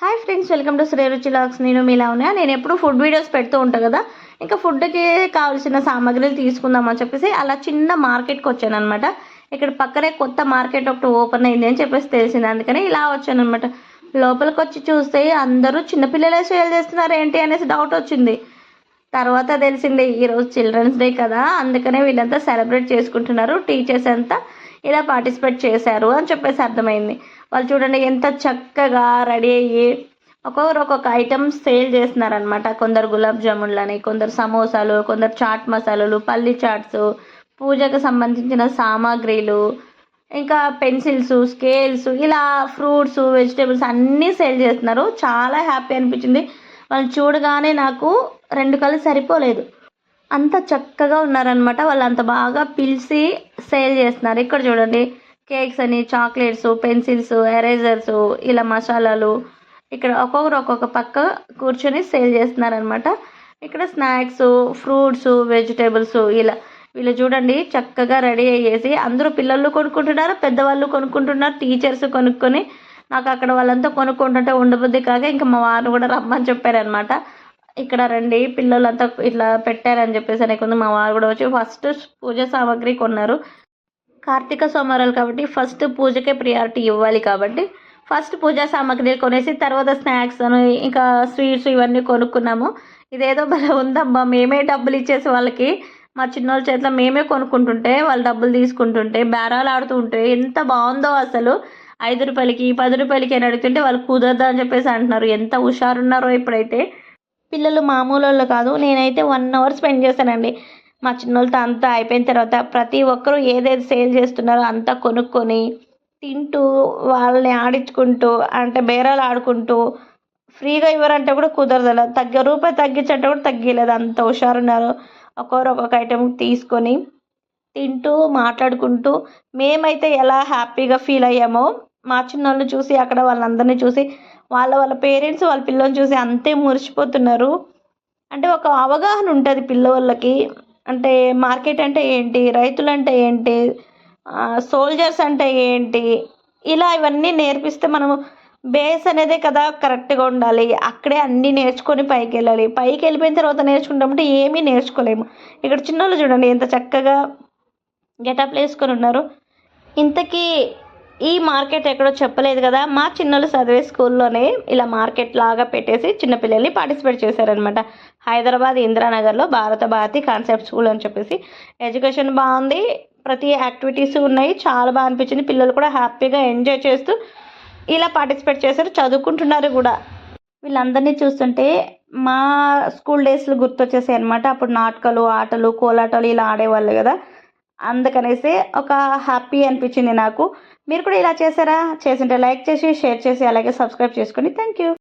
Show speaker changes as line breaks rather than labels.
Hi friends, welcome to Sri Ruchi logs. నేను మీలా ఉన్నా. నేను ఎప్పుడు ఫుడ్ వీడియోస్ పెడుతూ ఉంటాను కదా, ఇంకా ఫుడ్కి కావాల్సిన సామాగ్రిలు తీసుకుందామని చెప్పేసి అలా చిన్న మార్కెట్కి వచ్చాను అనమాట. ఇక్కడ పక్కనే కొత్త మార్కెట్ ఒకటి ఓపెన్ అయింది అని చెప్పేసి తెలిసింది, అందుకని ఇలా వచ్చాను అనమాట. లోపలికి వచ్చి చూస్తే అందరూ చిన్నపిల్లలే సేల్ చేస్తున్నారు ఏంటి అనేసి డౌట్ వచ్చింది. తర్వాత తెలిసింది ఈరోజు చిల్డ్రన్స్ డే కదా, అందుకనే వీళ్ళంతా సెలబ్రేట్ చేసుకుంటున్నారు, టీచర్స్ అంతా ఇలా పార్టిసిపేట్ చేశారు అని చెప్పేసి అర్థమైంది. వాళ్ళు చూడండి ఎంత చక్కగా రెడీ అయ్యి ఒక్కొక్కరు ఒక్కొక్క ఐటమ్స్ సేల్ చేస్తున్నారనమాట. కొందరు గులాబ్ జామున్లని, కొందరు సమోసాలు, కొందరు చాట్ మసాలాలు, పల్లి చాట్స్, పూజకు సంబంధించిన సామాగ్రిలు, ఇంకా పెన్సిల్స్, స్కేల్స్, ఇలా ఫ్రూట్స్, వెజిటేబుల్స్ అన్నీ సేల్ చేస్తున్నారు. చాలా హ్యాపీ అనిపించింది. వాళ్ళు చూడగానే నాకు రెండు కళ్ళు సరిపోలేదు, అంత చక్కగా ఉన్నారనమాట. వాళ్ళు అంత బాగా పిలిచి సేల్ చేస్తున్నారు. ఇక్కడ చూడండి కేక్స్ అని, చాక్లెట్స్, పెన్సిల్స్, ఎరేజర్స్, ఇలా మసాలాలు, ఇక్కడ ఒక్కొక్కరు ఒక్కొక్క పక్క కూర్చొని సేల్ చేస్తున్నారనమాట. ఇక్కడ స్నాక్స్, ఫ్రూట్స్, వెజిటేబుల్స్, ఇలా వీళ్ళు చూడండి చక్కగా రెడీ అయ్యేసి అందరూ పిల్లలు కొనుక్కుంటున్నారు, పెద్దవాళ్ళు కొనుక్కుంటున్నారు, టీచర్స్ కొనుక్కొని నాకు అక్కడ వాళ్ళంతా కొనుక్కుంటుంటే ఉండబుద్ధి కాక ఇంకా మా వారిని కూడా రమ్మని చెప్పారనమాట. ఇక్కడ రండి పిల్లలంతా ఇట్లా పెట్టారని చెప్పేసి అనుకుంది. మా వారు కూడా వచ్చి ఫస్ట్ పూజ సామాగ్రి కొన్నారు. కార్తీక సోమవారాలు కాబట్టి ఫస్ట్ పూజకే ప్రియారిటీ ఇవ్వాలి కాబట్టి ఫస్ట్ పూజా సామాగ్రి కొనేసి తర్వాత స్నాక్స్ అని ఇంకా స్వీట్స్ ఇవన్నీ కొనుక్కున్నాము. ఇదేదో భలే ఉందమ్మా, మేమే డబ్బులు ఇచ్చేసి వాళ్ళకి మా చిన్నోళ్ళ చేతిలో మేమే కొనుక్కుంటుంటే వాళ్ళు డబ్బులు తీసుకుంటుంటే బేరాలు ఆడుతూ ఉంటే ఎంత బాగుందో అసలు. 5 రూపాయలకి 10 రూపాయలకి అని అడుగుతుంటే వాళ్ళు కుదరదు అని చెప్పేసి అంటున్నారు. ఎంత హుషారున్నారో ఇప్పుడైతే పిల్లలు, మామూలు వాళ్ళు కాదు. నేనైతే 1 అవర్ స్పెండ్ చేశానండి మా చిన్నోళ్ళతో. అంతా అయిపోయిన తర్వాత ప్రతి ఒక్కరూ ఏదైతే సేల్ చేస్తున్నారో అంతా కొనుక్కొని తింటూ వాళ్ళని ఆడించుకుంటూ, అంటే బేరాలు ఆడుకుంటూ, ఫ్రీగా ఇవ్వరంటే కూడా కుదరదు, రూపాయి తగ్గించంటే కూడా తగ్గలేదు, అంత హుషారున్నారు. ఒక్కొక్కరు ఒక్కొక్క ఐటెం తీసుకొని తింటూ మాట్లాడుకుంటూ మేమైతే ఎలా హ్యాపీగా ఫీల్ అయ్యామో మా చిన్నోళ్ళు చూసి, అక్కడ వాళ్ళందరినీ చూసి వాళ్ళ పేరెంట్స్ వాళ్ళ పిల్లల్ని చూసి అంతే మురిసిపోతున్నారు. అంటే ఒక అవగాహన ఉంటుంది పిల్లవాళ్ళకి, అంటే మార్కెట్ అంటే ఏంటి, రైతులు అంటే ఏంటి, సోల్జర్స్ అంటే ఏంటి, ఇలా ఇవన్నీ నేర్పిస్తే మనము బేస్ అనేదే కదా కరెక్ట్గా ఉండాలి. అక్కడే అన్నీ నేర్చుకొని పైకి వెళ్ళాలి. పైకి వెళ్ళిపోయిన తర్వాత నేర్చుకుంటామంటే ఏమీ నేర్చుకోలేము. ఇక్కడ చిన్నోళ్ళు చూడండి ఎంత చక్కగా గెటప్ వేసుకొని ఉన్నారు. ఇంతకీ ఈ మార్కెట్ ఎక్కడో చెప్పలేదు కదా, మా చిన్నోళ్ళు చదివే స్కూల్లోనే ఇలా మార్కెట్ లాగా పెట్టేసి చిన్నపిల్లల్ని పార్టిసిపేట్ చేశారనమాట. హైదరాబాద్ ఇందిరానగర్లో భారత భారతి కాన్సెప్ట్ స్కూల్ అని చెప్పేసి. ఎడ్యుకేషన్ బాగుంది, ప్రతి యాక్టివిటీస్ ఉన్నాయి, చాలా బాగా అనిపించింది. పిల్లలు కూడా హ్యాపీగా ఎంజాయ్ చేస్తూ ఇలా పార్టిసిపేట్ చేశారు, చదువుకుంటున్నారు కూడా. వీళ్ళందరినీ చూస్తుంటే మా స్కూల్ డేస్లో గుర్తొచ్చేసాయి అనమాట. అప్పుడు నాటకాలు, ఆటలు, కోలాటాలు ఇలా ఆడేవాళ్ళు కదా, అందుకనేసి ఒక హ్యాపీ అనిపించింది నాకు. మీరు కూడా ఇలా చేశారా? చేసింటే లైక్ చేసి, షేర్ చేసి, అలాగే సబ్స్క్రైబ్ చేసుకోండి. Thank you.